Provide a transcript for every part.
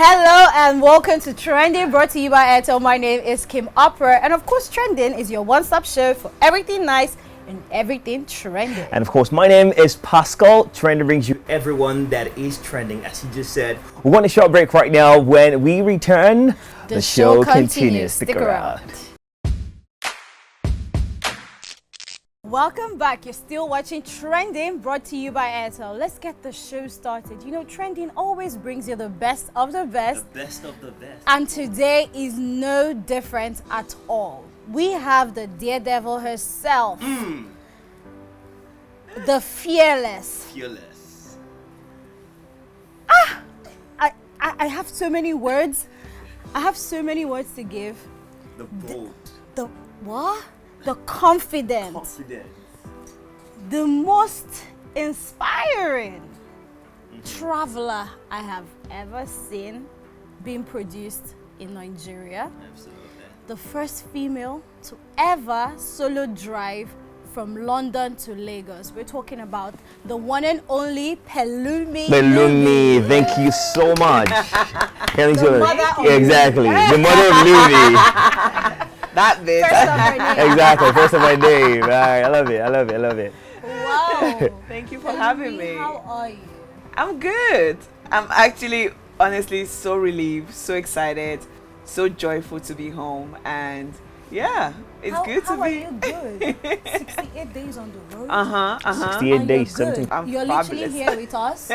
Hello and welcome to Trending, brought to you by Airtel. My name is Kim Opera, and of course Trending is your one-stop show for everything nice and everything trending. And of course my name is Pascal. Trending brings you everyone that is trending, as you just said. We want a short break right now. When we return, the show continues. Stick around. Welcome back. You're still watching Trending, brought to you by Airtel. Let's get the show started. You know, Trending always brings you the best of the best. The best of the best. And today is no different at all. We have the daredevil herself. The fearless. Fearless. I have so many words. I have so many words to give. The bold. The what? The confident. Confident. The most inspiring traveler I have ever seen being produced in Nigeria. Absolutely. The first female to ever solo drive from London to Lagos. We're talking about the one and only Pelumi Pelumi, Nubi. thank you so much. The mother of Exactly. The mother of Nubi. That bit. First of her name. Exactly. First of my name. Right. I love it. I love it. I love it. Wow. Thank you for Pelumi, having me. How are you? I'm good. I'm actually, honestly, so relieved, so excited, so joyful to be home. And yeah, it's good to how be. How are you good? 68 days on the road. 68 And days, you're good. 17. I'm You're fabulous. literally here with us.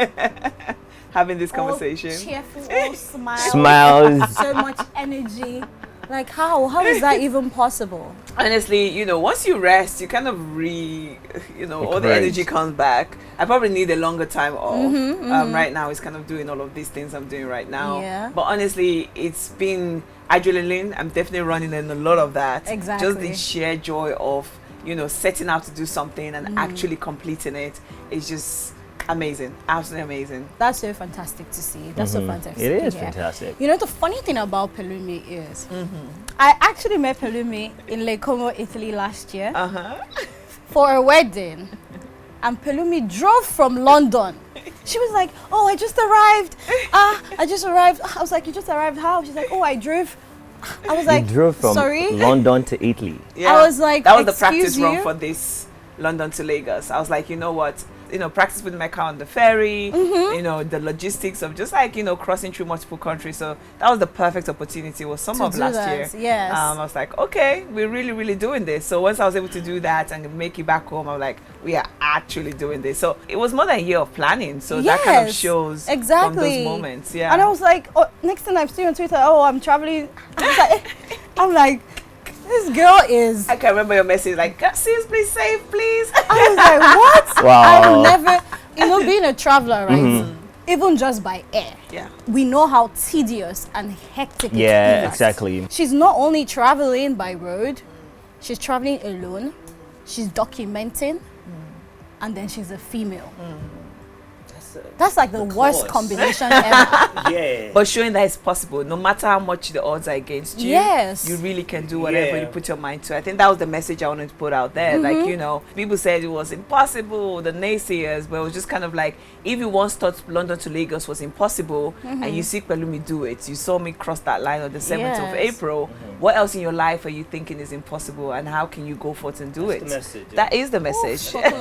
Having this All conversation. cheerful, all smiles. Smiles. So much energy. Like how is that even possible? Honestly, you know, once you rest, you kind of all the Right. energy comes back. I probably need a longer time off. Right now, it's kind of doing all of these things I'm doing right now. Yeah. But honestly, it's been adrenaline. I'm definitely running in a lot of that. Exactly. Just the sheer joy of, setting out to do something and actually completing it is just amazing. Absolutely amazing. That's so fantastic to see. That's so fantastic. It is to hear. fantastic. You know, the funny thing about Pelumi is, I actually met Pelumi in Lake Como, Italy last year for a wedding. And Pelumi drove from London. She was like, "Oh, I just arrived. I just arrived." I was like, "You just arrived how?" She's like, "Oh, I drove." I was like, You drove from "Sorry?" London to Italy. Yeah. I was like, that was the practice "Excuse run you?" for this London to Lagos. I was like, you know what? Practice with my car on the ferry, the logistics of just like, crossing through multiple countries. So that was the perfect opportunity. It was summer of last year. Yes. I was like, okay, we're really, really doing this. So once I was able to do that and make it back home, I was like, we are actually doing this. So it was more than a year of planning. So that kind of Yes, shows exactly. from those moments. Yeah. And I was like, oh, next time I'm still on Twitter, oh, I'm traveling. I'm like, this girl is. I can remember your message like, sis, please save, please. I was like, what? Wow. I've never, being a traveler, right? Even just by air. Yeah. We know how tedious and hectic it Yeah, is. exactly. She's not only traveling by road, she's traveling alone, she's documenting, and then she's a female. That's like the worst course. combination ever. Yeah. But showing that it's possible, no matter how much the odds are against you, Yes. you really can do whatever Yeah. you put your mind to. I think that was the message I wanted to put out there. Like, people said it was impossible, the naysayers, but it was just kind of like, if you once thought London to Lagos was impossible and you see Pelumi do it, you saw me cross that line on the 7th of Yes. April, what else in your life are you thinking is impossible and how can you go forth and do That's it? the message, yeah. That is the message. spoken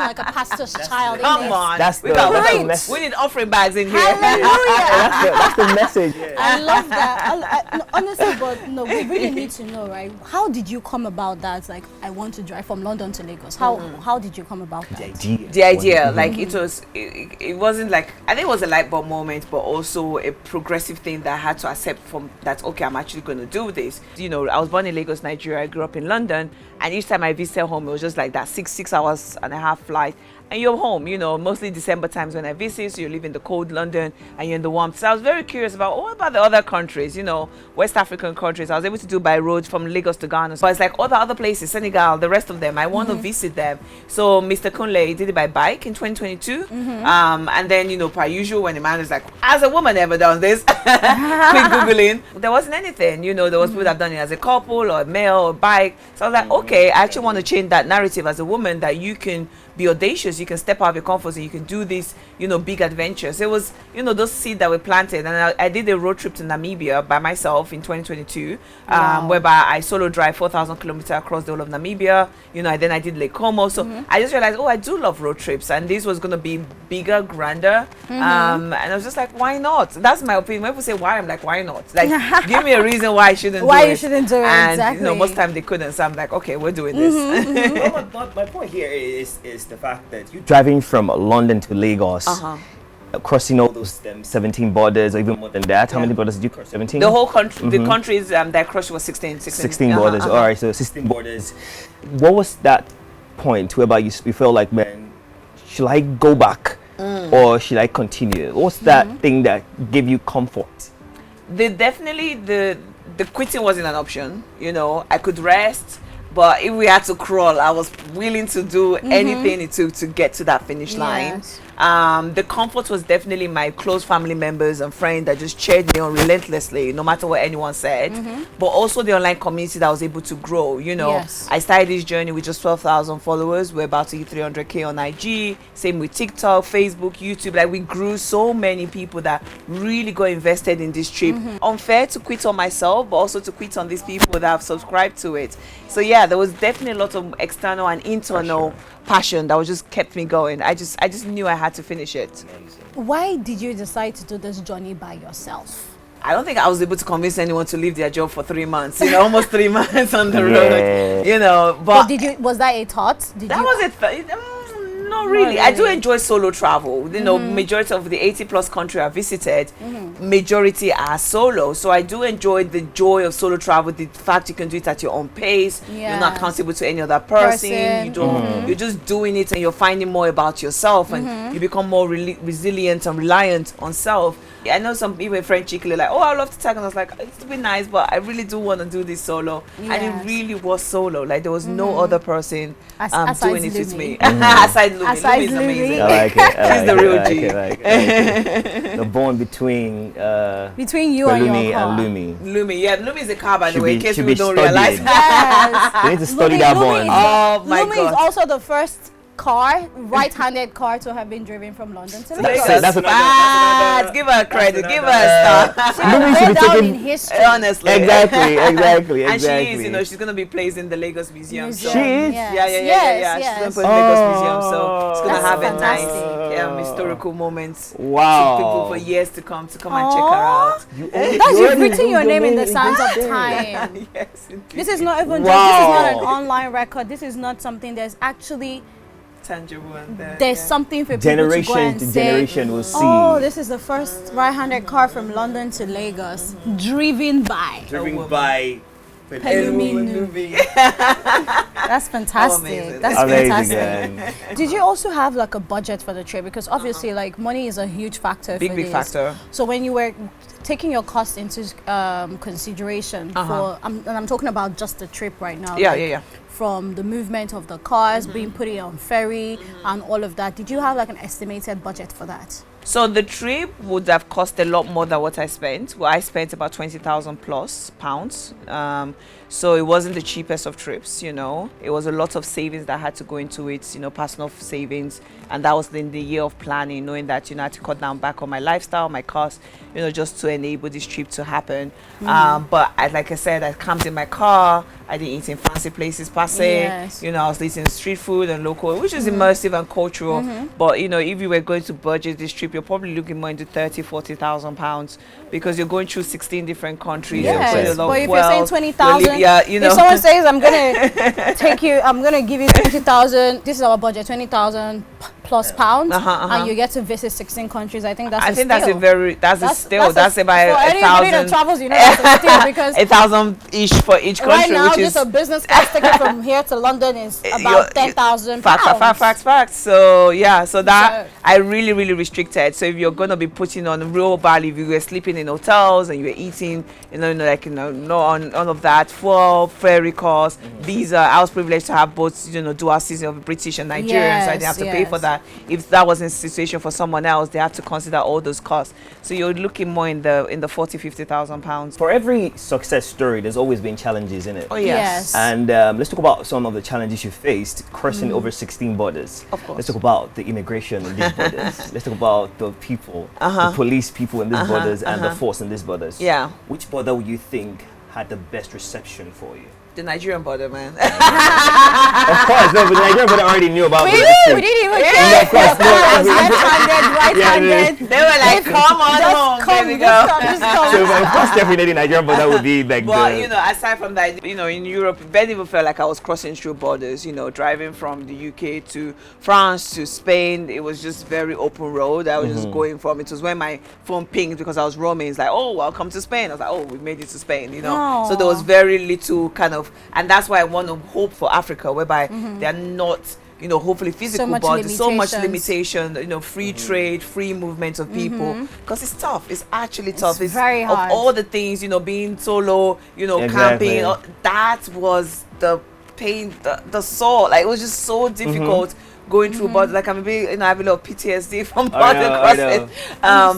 like a pastor's child. Come innit? on. That's we the- got- that's the we message. need offering bags in here. Hallelujah. That's the message. Yeah. I love that. No, honestly, but no, we really need to know, right? How did you come about that? Like, I want to drive from London to Lagos. How did you come about that? The idea, like it wasn't like, I think it was a light bulb moment, but also a progressive thing that I had to accept from that, okay, I'm actually going to do this. I was born in Lagos, Nigeria. I grew up in London, and each time I visited home, it was just like that 6 hours and a half flight. And you're home, mostly December times when I visit, so you live in the cold London and you're in the warmth. So I was very curious about, what about the other countries, West African countries. I was able to do by road from Lagos to Ghana. But it's like all the other places, Senegal, the rest of them, I want to visit them. So Mr. Kunle did it by bike in 2022. And then, per usual, when the man is like, has a woman ever done this? Quick Googling. There wasn't anything, there was people that have done it as a couple or a male or bike. So I was like, okay, I actually want to change that narrative as a woman, that you can be audacious. You can step out of your comfort zone. You can do this, big adventures. It was, those seeds that were planted. And I did a road trip to Namibia by myself in 2022, whereby I solo drive 4,000 kilometers across the whole of Namibia. Then I did Lake Como. So I just realized, I do love road trips, and this was going to be bigger, grander. And I was just like, why not? That's my opinion. When people say why, I'm like, why not? Like, give me a reason why I shouldn't do it. Why you shouldn't do it, and, exactly. Most time they couldn't. So I'm like, okay, we're doing this. Well, my point here is the fact that you're driving from London to Lagos, crossing all those 17 borders, or even more than that. How many borders did you cross? 17? The whole country, the countries that I crossed was 16. 16 borders. All right, so 16 borders. What was that point whereby you felt like, man, should I go back or should I continue? What's that thing that gave you comfort? The quitting wasn't an option. I could rest, but if we had to crawl, I was willing to do anything it took to get to that finish line. The comfort was definitely my close family members and friends that just cheered me on relentlessly, no matter what anyone said. But also the online community that I was able to grow. I started this journey with just 12,000 followers. We're about to hit 300K on IG. Same with TikTok, Facebook, YouTube. Like, we grew so many people that really got invested in this trip. Unfair to quit on myself, but also to quit on these people that have subscribed to it. So yeah, there was definitely a lot of external and internal passion that was just kept me going. I just knew I had to finish it. Why did you decide to do this journey by yourself? I don't think I was able to convince anyone to leave their job for 3 months. Almost 3 months on the road. But was that a thought? Was it? Not really. I do enjoy solo travel. Majority of the 80+ country I visited, majority are solo. So I do enjoy the joy of solo travel. The fact you can do it at your own pace. You're not accountable to any other person. You don't. You're just doing it, and you're finding more about yourself, and you become more resilient and reliant on self. I know some people, friend cheekily, like, I love to tag, and I was like, it's been nice, but I really do want to do this solo. And it really was solo. Like, there was no other person doing it with me. Aside Lumi. Lumi's amazing. I like it. She's the real G. I like it. The bond between you and your car. and Lumi. Lumi, yeah, Lumi is a car, by the way, in case people don't studied. realize. Yes. You need to study that bond. Oh my God. Lumi is also the first right-handed car to have been driven from London to Lagos. That's another. Give her credit. Give her a star. Lumi should be down in taken history. Honestly. Exactly. And she is, she's gonna be placed in the Lagos Museum. So. She is? Yeah. She's gonna put in the Lagos Museum, so it's gonna have a nice historical moments. Wow. To people for years to come and check her out. You've written your name in the sands of time. Yes, indeed. This is not even this is not an online record. This is not something there's actually tangible, and there's something for people to go and say, generation will see. Oh, this is the first right-handed car from London to Lagos, driven by Pelumi Nubi. That's fantastic. That's fantastic. Man. Did you also have like a budget for the trip? Because obviously, like, money is a huge factor. Big factor. So when you were taking your costs into consideration for, I'm talking about just the trip right now. Yeah. From the movement of the cars, being put on ferry and all of that. Did you have like an estimated budget for that? So the trip would have cost a lot more than what I spent. Well, I spent about 20,000 plus pounds. So it wasn't the cheapest of trips, It was a lot of savings that had to go into it, personal savings. And that was in the year of planning, knowing that, I had to cut down back on my lifestyle, my costs, just to enable this trip to happen. But like I said, I camped in my car. I didn't eat in fancy places per se. Yes. I was eating street food and local, which is immersive and cultural. But, if you were going to budget this trip, you're probably looking more into 30,000, 40,000 pounds because you're going through 16 different countries. Yes, but if you're saying 20,000, if someone says, I'm going to give you 20,000, this is our budget, 20,000 plus pounds, and you get to visit 16 countries, I think that's a steal. That's about for 1,000. Anybody that travels, that's a steal because 1,000 each for each country. Right now, just a business class ticket from here to London is about 10,000 pounds. Facts. So that I really, really restricted. So if you're going to be putting on real value, if you were sleeping in hotels and you were eating, on all of that, full ferry costs, visa. I was privileged to have both, dual citizen of British and Nigerian, so I didn't have to pay for that. that if that wasn't a situation for someone else, they have to consider all those costs. So you're looking more in the 40,000-50,000 pounds. For every success story, there's always been challenges in it. Oh yes. And let's talk about some of the challenges you faced crossing over 16 borders. Of course. Let's talk about the immigration in these borders. Let's talk about the people, the police people in these borders, and the force in these borders. Yeah. Which border would you think had the best reception for you? The Nigerian border, man. Of course, no, but the Nigerian border already knew about We this didn't thing. even Yeah, care. of course, no, Left-handed, right-handed. They were like, come on home, Come, there we just go. come, just come. So, of course, definitely Nigerian border would be like But the... you know, aside from that, you know, in Europe, it barely even felt like I was crossing through borders. You know, driving from the UK to France to Spain, it was just very open road. I was just going from. It was when my phone pinged because I was roaming. It's like, oh, welcome to Spain. I was like, oh, we made it to Spain. You know, Aww. so there was very little kind of, and that's why I want to hope for Africa, whereby they are not. You know, hopefully physical, but so much limitation, you know, free trade, free movement of people. Because it's tough. It's actually tough. It's very hard. Of all the things, you know, being solo, you know, camping, that was the pain, the sore. Like, it was just so difficult going through borders. Like, I'm a bit, you know, I have a lot of PTSD from border crossing.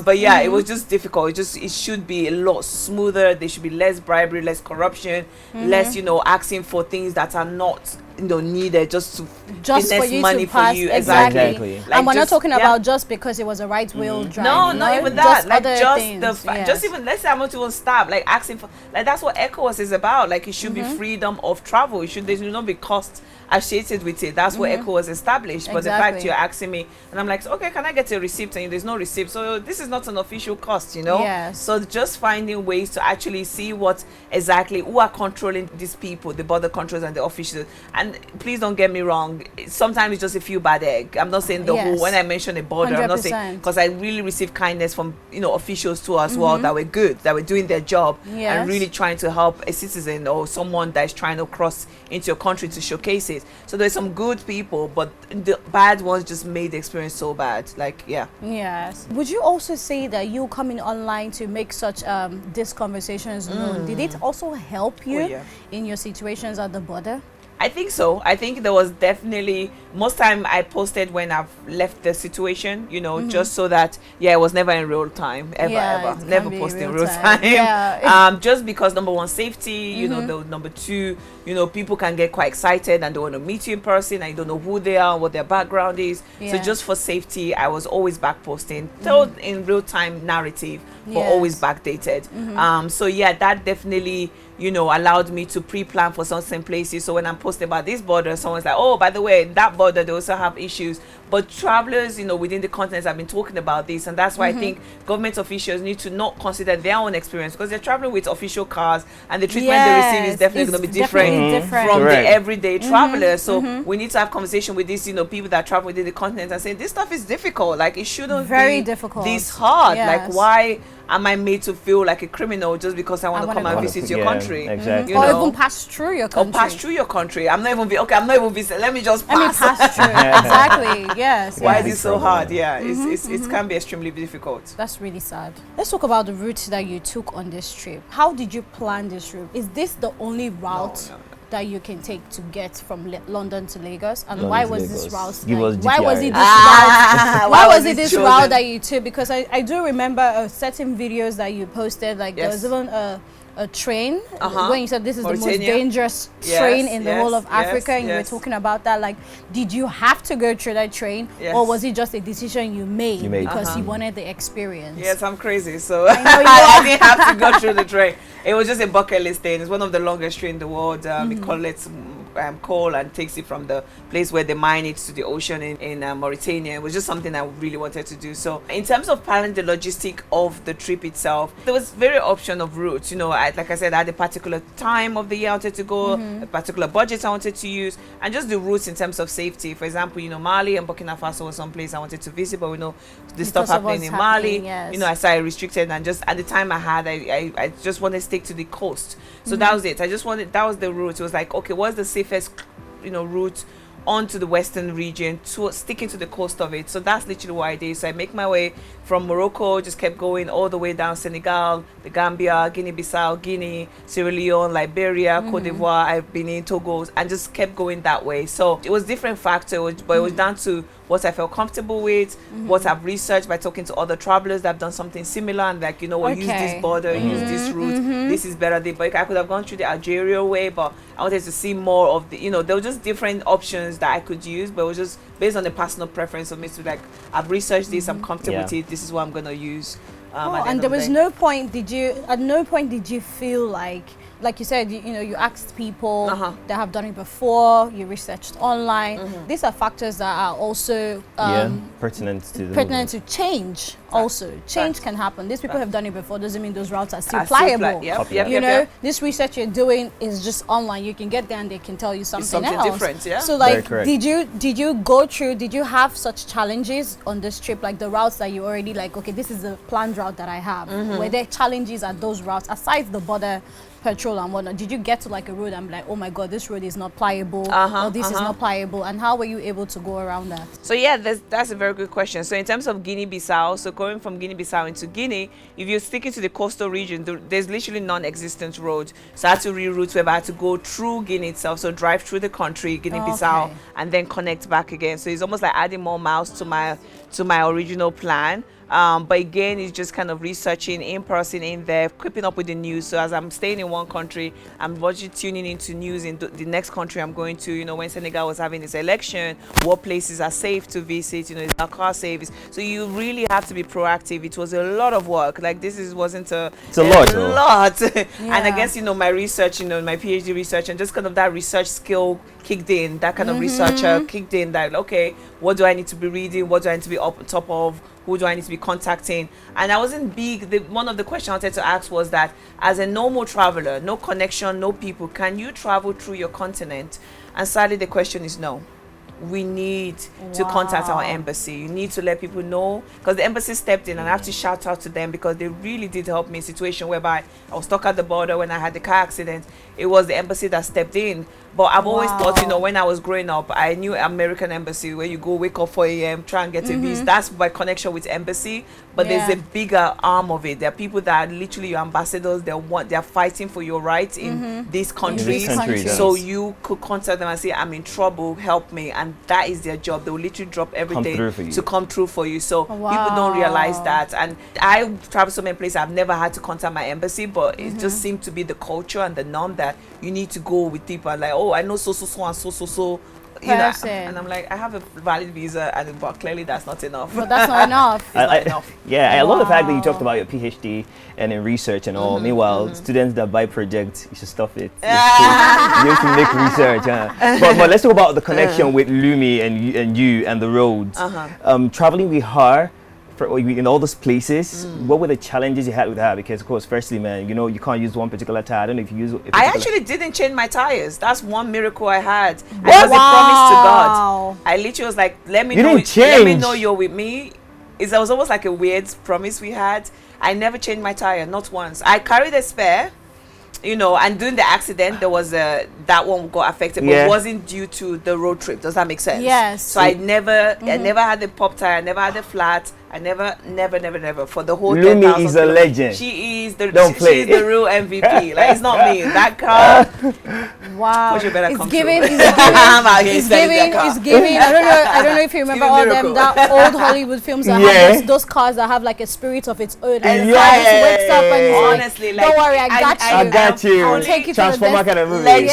But yeah, it was just difficult. It should be a lot smoother. There should be less bribery, less corruption, less, you know, asking for things that are not, you know, needed just for you money to pass. for you. Exactly. Like, and we're not talking about just because it was a right wheel drive. No, not even that. Like, just just even, let's say I'm not even stop, like asking for, like, that's what ECOWAS is about. Like, it should be freedom of travel. There should not be costs associated with it. That's what ECOWAS established. But the fact you're asking me, and I'm like, okay, can I get a receipt? And there's no receipt. So this is not an official cost, you know? Yes. So just finding ways to actually see what exactly, who are controlling these people, the border controls and the officials. And please don't get me wrong, sometimes it's just a few bad egg. I'm not saying the whole, when I mention a border, 100%. I'm not saying, because I really received kindness from, you know, officials too as well, that were good, that were doing their job and really trying to help a citizen or someone that is trying to cross into your country to showcase it. So there's some good people, but the bad ones just made the experience so bad. Like, yeah. Yes. Would you also say that you coming online to make such these conversations known, did it also help you in your situations at the border? I think so. I think there was definitely, most time I posted when I've left the situation, you know, just so that, it was never in real time, ever. Never post in real time. Just because, number one, safety, you know, number two, you know, people can get quite excited and they want to meet you in person and you don't know who they are, what their background is. So just for safety, I was always back posting, told in real time narrative, but always backdated. So yeah, that definitely, you know, allowed me to pre-plan for certain places. So when I'm posting about this border, someone's like, oh, by the way, that border, they also have issues. But travelers, you know, within the continents have been talking about this. And that's why I think government officials need to not consider their own experience, because they're traveling with official cars and the treatment they receive is definitely going to be different from the everyday travelers. So we need to have conversation with these, you know, people that travel within the continent and say, this stuff is difficult. Like, it shouldn't be this hard. Like, why am I made to feel like a criminal just because I want to come and visit your country? Exactly. You or know? even pass through your country. Or pass through your country. I'm not even visiting. Let me just pass. Through. Exactly. Yes. Why is it so hard? Yeah, it can be extremely difficult. That's really sad. Let's talk about the route that you took on this trip. How did you plan this route? Is this the only route that you can take to get from London to Lagos? And why was this route? Why was it this route? Why was it this route that you took? Because I do remember certain videos that you posted. Like there was even a train when you said this is Mauritania. the most dangerous train in the whole of Africa, and you were talking about that. Like, did you have to go through that train, or was it just a decision you made because you wanted the experience? Yes, I'm crazy, so I didn't have to go through the train. It was just a bucket list thing. It's one of the longest trains in the world. It collects coal and takes it from the place where they mine it to the ocean in Mauritania. It was just something I really wanted to do. So in terms of planning the logistic of the trip itself, there was very option of routes. You know, like I said, I had a particular time of the year I wanted to go, a particular budget I wanted to use, and just the routes in terms of safety. For example, you know, Mali and Burkina Faso was some place I wanted to visit, but we know the stuff happening in Mali. You know, I started restricted, and just at the time I just wanted to stick to the coast. So that was it. That was the route. It was like, okay, what's the safest, you know, route onto the western region, to sticking to the coast of it. So that's literally what I did. So I make my way from Morocco, just kept going all the way down Senegal, the Gambia, Guinea-Bissau, Guinea, Sierra Leone, Liberia, Cote d'Ivoire, I've been in Togo, and just kept going that way. So it was different factors, but it was down to what I felt comfortable with, what I've researched by talking to other travelers that have done something similar, and like, you know, use this border, use this route, this is better. But I could have gone through the Algeria way, but I wanted to see more of the, you know, there were just different options that I could use, but it was just based on the personal preference of me to like, I've researched this, I'm comfortable with it, this is what I'm going to use. And there was no point, at no point did you feel like you said, you know, you asked people that have done it before, you researched online. These are factors that are also pertinent to change. Also, change can happen. These people have done it before, doesn't mean those routes are still pliable. You know, this research you're doing is just online. You can get there and they can tell you something else. Different, So like, did you have such challenges on this trip, like the routes that you already like, okay, this is the planned route that I have? Were there challenges at those routes aside the border patrol and whatnot? Did you get to like a road and be like, oh my god, this road is not pliable, or this is not pliable, and how were you able to go around that? So yeah, that's a very good question. So in terms of Guinea-Bissau, so going from Guinea-Bissau into Guinea, if you're sticking to the coastal region, there's literally non-existent roads. So I had to reroute where I had to go through Guinea itself, so drive through the country, Guinea-Bissau, and then connect back again. So it's almost like adding more miles to my original plan. But again, it's just kind of researching in person in there, keeping up with the news. So as I'm staying in one country, I'm watching, tuning into news in the next country I'm going to. You know, when Senegal was having its election, what places are safe to visit, you know, is our car safe? So you really have to be proactive. It was a lot of work. Like wasn't a lot. And I guess, you know, my research, you know, my PhD research, and just kind of that research skill kicked in, that kind of researcher kicked in, that, okay, what do I need to be reading? What do I need to be up on top of? Who do I need to be contacting? And I wasn't big. One of the questions I wanted to ask was that, as a normal traveler, no connection, no people, can you travel through your continent? And sadly, the question is no. We need to contact our embassy. You need to let people know, because the embassy stepped in, and I have to shout out to them because they really did help me in a situation whereby I was stuck at the border when I had the car accident. It was the embassy that stepped in. But I've always thought, you know, when I was growing up, I knew American embassy, where you go wake up 4 a.m., try and get a visa. That's my connection with embassy. But there's a bigger arm of it. There are people that are literally your ambassadors. They're fighting for your rights in these countries. So you could contact them and say, I'm in trouble, help me. And that is their job. They will literally drop everything to come through for you. So people don't realize that. And I travel so many places, I've never had to contact my embassy, but it just seemed to be the culture and the norm that you need to go with people and like, oh, I know so and so. You know, and I'm like, I have a valid visa, but clearly that's not enough. But that's not enough. It's not enough. Yeah, I love the fact that you talked about your PhD and in research and all. Meanwhile, students that buy projects, you should stop it. You have to make research. But let's talk about the connection with Lumi and you and the roads. Traveling with her in all those places, what were the challenges you had with that? Because of course, firstly, man, you know, you can't use one particular tire. I don't know if you use I actually didn't change my tires. That's one miracle I had. It was a promise to God. I literally was like, let me know you're with me. It was almost like a weird promise we had. I never changed my tire, not once. I carried a spare, you know, and during the accident there was that one got affected, but it wasn't due to the road trip. Does that make sense? Yes. So I never had the pop tire, I never had the flat. I never for the whole 10,000. Lumi is a legend. She is the real MVP. Like, it's not me. That car. Wow. It's giving. I don't know if you remember all them that old Hollywood films that have those cars that have like a spirit of its own. And wakes up and honestly, like, don't worry, I got you. I'll take you Transformer to the kind of movie.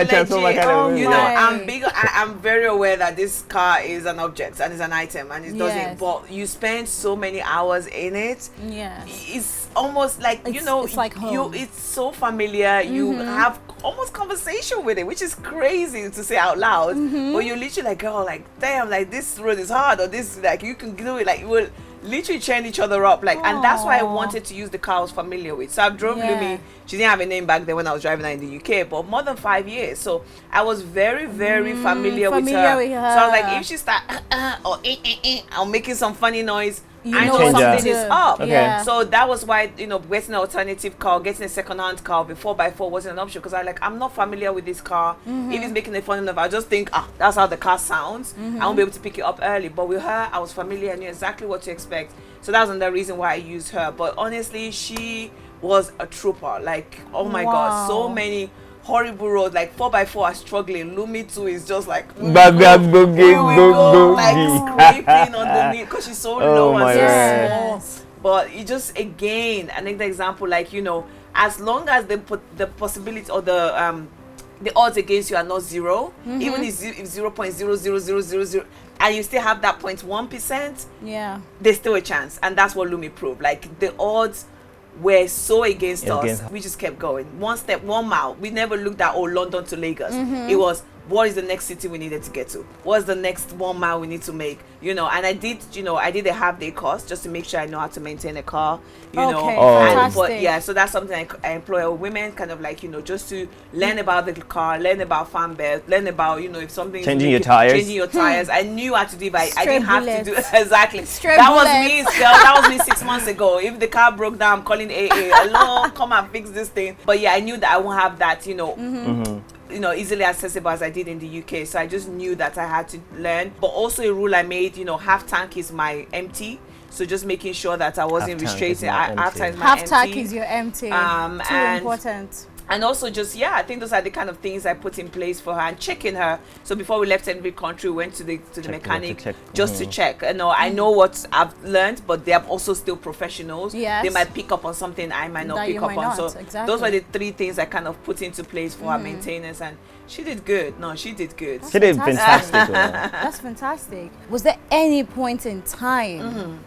Transformer kind of movie. You know, Oh I'm very aware that this car is an object and is an item and it doesn't. But you spend so many hours in it. It's almost like, you know, it's like home. It's so familiar. You have almost conversation with it, which is crazy to say out loud. But you're literally like, girl, like, damn, like, this road is hard, or this, like, you can do it. Like, you will literally chain each other up, like. And that's why I wanted to use the car I was familiar with. So I drove Lumi. She didn't have a name back then when I was driving her in the UK, but more than 5 years. So I was very, very familiar with her. So I was like, if she start or making some funny noise, I know something is up. So that was why, you know, getting an alternative car, getting a second-hand car with 4x4 wasn't an option, because I'm not familiar with this car. If it's making a funny noise, I just think, that's how the car sounds. I won't be able to pick it up early. But with her, I was familiar, I knew exactly what to expect. So that was another reason why I used her. But honestly, she was a trooper. Like, oh my God, so many horrible road, like 4x4 are struggling. Lumi too is just like like scraping on the knee because she's so low and so small. But you just, again, I think the example, like, you know, as long as the possibility or the odds against you are not zero, even if 0.00000, and you still have that 0.1%, there's still a chance. And that's what Lumi proved. Like, the odds were so against us. We just kept going. 1 step, 1 mile. We never looked at, London to Lagos. It was, what is the next city we needed to get to? What's the next 1 mile we need to make? You know, and I did a half-day course just to make sure I know how to maintain a car, you know. And, but yeah, so that's something I employ women, kind of like, you know, just to learn about the car, learn about fan belt, learn about, you know, if something changing your tires. I knew how to do it, but I didn't have to do it. Exactly. That was me, girl. That was me 6 months ago. If the car broke down, I'm calling AA. Hello, come and fix this thing. But yeah, I knew that I won't have that, you know. You know, easily accessible as I did in the UK. So I just knew that I had to learn. But also a rule I made, you know, half tank is my empty. So just making sure that I wasn't restricted. Half tank is your empty. Too important. And also just, I think those are the kind of things I put in place for her and checking her. So before we left every country, we went to the mechanic just to check. You know, I know what I've learned, but they are also still professionals. Yes. They might pick up on something I might not pick up on. So those were the 3 things I kind of put into place for her maintenance. And she did good. No, she did good. She did fantastic. That's fantastic. Was there any point in time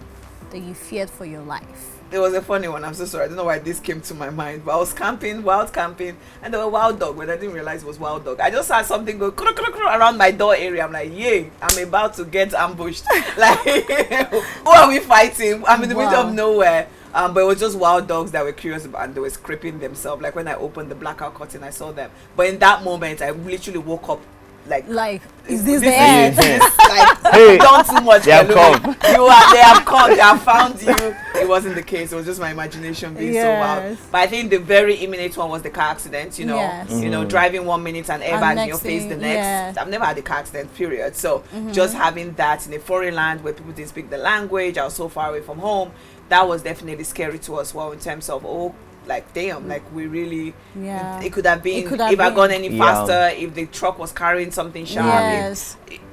that you feared for your life? It was a funny one. I'm so sorry. I don't know why this came to my mind. But I was wild camping, and there were wild dog, but I didn't realize it was wild dog. I just saw something go around my door area. I'm like, yay, I'm about to get ambushed. Like, who are we fighting? I'm in the middle of nowhere. But it was just wild dogs that were curious about, and they were scraping themselves. Like when I opened the blackout curtain, I saw them. But in that moment, I literally woke up like is this the end? Like, hey, done too much. They have come. They have come. They have found you. It wasn't the case. It was just my imagination being so wild. But I think the very imminent one was the car accident. You know, you know, driving 1 minute and airbag in your face the next. I've never had a car accident, period. So just having that in a foreign land where people didn't speak the language, I was so far away from home. That was definitely scary to us. Well, in terms of like damn, like we really it could have been if I gone any faster, if the truck was carrying something sharp,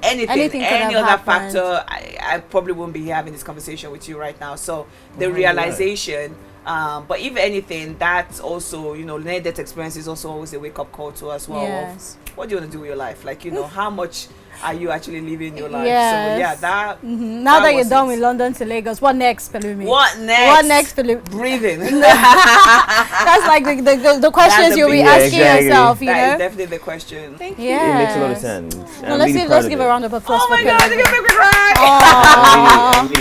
anything any other happened. Factor, I probably wouldn't be here having this conversation with you right now. So the realization, but if anything, that's also, you know, near-death experience is also always a wake-up call to us. Well, what do you want to do with your life? Like, you know, how much are you actually living your life? So yeah, that now that you're done with London to Lagos, what next, Pelumi? What next, Pelumi? Breathing. That's like the questions you'll be asking yourself, you know? That is definitely the question. Thank you. It makes a lot of sense. Well, let's give a round of applause for Pelumi. Oh my God, you make me cry.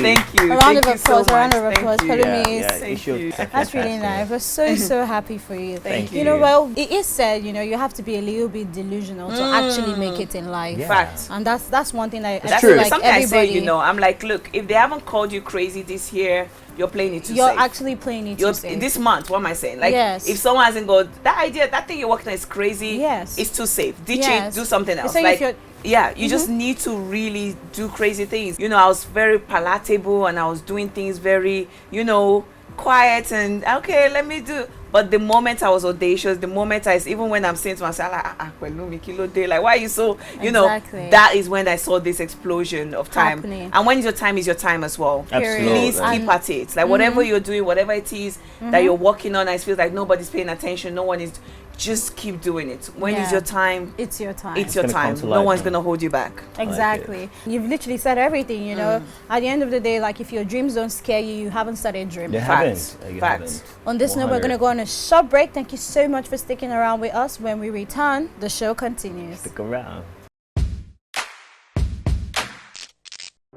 Thank you. A round of applause, Pelumi. Thank you. That's really nice. We're so happy for you. Thank you. You know, well, it is said, you know, you have to be a little bit delusional to actually make it in life. Fact. And that's one thing I feel like something everybody. I say, you know, I'm like, look, if they haven't called you crazy this year, you're playing it too safe. You're actually playing it too safe. This month, what am I saying? Like, if someone hasn't got that idea, that thing you're working on is crazy, it's too safe. Ditch it, do something else. Like, you just need to really do crazy things. You know, I was very palatable and I was doing things very, you know, quiet and okay, let me do. But the moment I was audacious, the moment even when I'm saying to myself, like, why are you so, you know, that is when I saw this explosion of time. And when your time is your time as well. Absolutely. Please keep at it. Like whatever you're doing, whatever it is that you're working on, it feels like nobody's paying attention. No one is. Just keep doing it. When is your time? It's your time. It's your time. No one's going to hold you back. Exactly. Like You've literally said everything, you know. At the end of the day, like if your dreams don't scare you, you haven't started dreaming. Facts. On this note, we're going to go on a short break. Thank you so much for sticking around with us. When we return, the show continues. Stick around.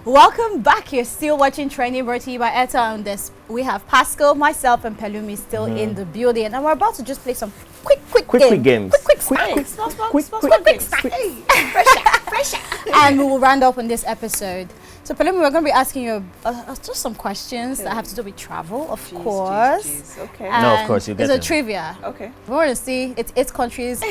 Welcome back. You're still watching Training, brought to you by Eta. On this, we have Pascal, myself, and Pelumi still in the building, and we're about to just play some quick games. And we will round up on this episode. So Pelumi, we're going to be asking you just some questions that have to do with travel, of course. Okay. And of course you get it's a trivia. Okay. We want to see its countries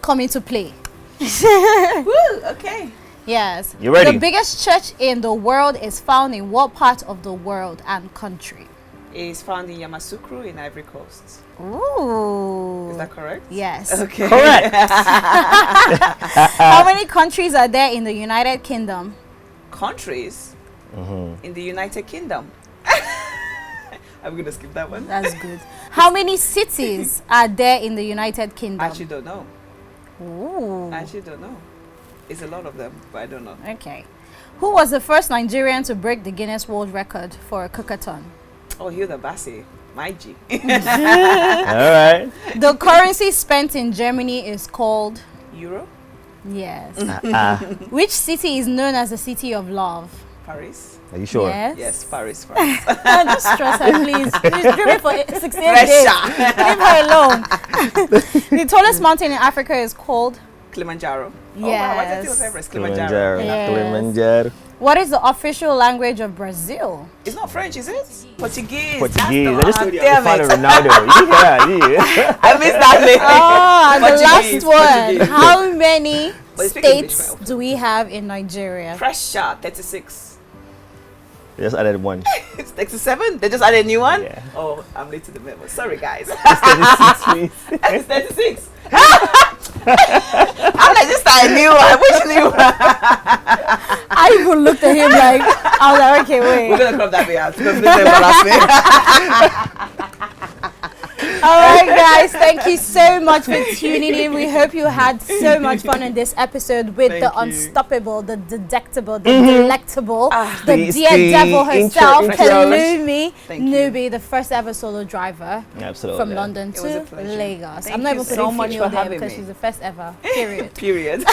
come into play. Woo! Okay. Yes. You ready? The biggest church in the world is found in what part of the world and country? is found in Yamoussoukro in Ivory Coast. Ooh. Is that correct? Yes. Okay. Correct. How many countries are there in the United Kingdom? Countries in the United Kingdom. I'm going to skip that one. That's good. How many cities are there in the United Kingdom? I actually don't know. Ooh. I actually don't know. It's a lot of them, but I don't know. Okay. Who was the first Nigerian to break the Guinness World Record for a cookathon? Oh, Hilda Bassi, my G. All right. The currency spent in Germany is called? Euro? Yes. Which city is known as the city of love? Paris? Are you sure? Yes. Yes, Paris, France. Don't stress her, please. She's dreaming for 16 days. Leave her alone. The tallest mountain in Africa is called? Kilimanjaro. Yes. Oh, wow, I thought it was Everest. Kilimanjaro. Yes. Kilimanjaro. What is the official language of Brazil? It's not French, is it? Portuguese. Portuguese. I That's just the told you one. I'm a fan of Damn it. Ronaldo. Yeah. I missed that name. Oh, and the Portuguese, last one. Portuguese. How many But you speak English states well. do we have in Nigeria? Pressure, 36. They just added one. It's 37? They just added a new one? Yeah. Oh, I'm late to the memo. Sorry, guys. It's 36, please. It's 36. I'm like, this is a new one. Which new one? I even looked at him like, I was like, okay, We're wait. going to crop that bit out because this embarrassment. All right, guys, thank you so much for tuning in. We hope you had so much fun in this episode with Thank the you. unstoppable, the delectable, the delectable, the It's dear the devil herself, intro. Pelumi Thank you. Nubi, the first ever solo driver Absolutely. from London It was a to pleasure. Lagos. Thank I'm not you even so putting much Fino for there having because me. she's the first ever. Period. Period.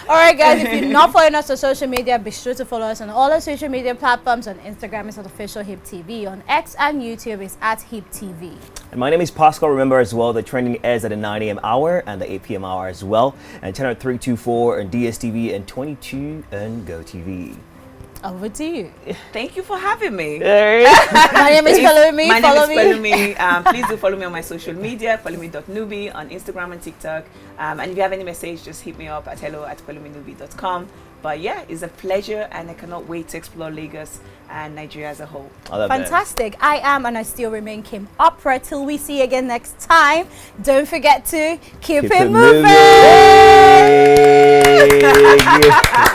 All right, guys, if you're not following us on social media, be sure to follow us on all our social media platforms. On Instagram, it's at official HIPTV. On X and YouTube, it's at HIPTV. And my name is Pascal. Remember as well, the trending airs at the 9 a.m. hour and the 8 p.m. hour as well. And channel 324 and DSTV and 22 and GoTV. Over to you. Thank you for having me. My name is Pelumi. My Follow name me. is Pelumi. Please do follow me on my social media, pelumi.nubi on Instagram and TikTok. And if you have any message, just hit me up at hello@peluminubi.com. But yeah, it's a pleasure and I cannot wait to explore Lagos and Nigeria as a whole. I love that. Fantastic. I am and I still remain Kim Opera. Till we see you again next time. Don't forget to keep it moving. moving.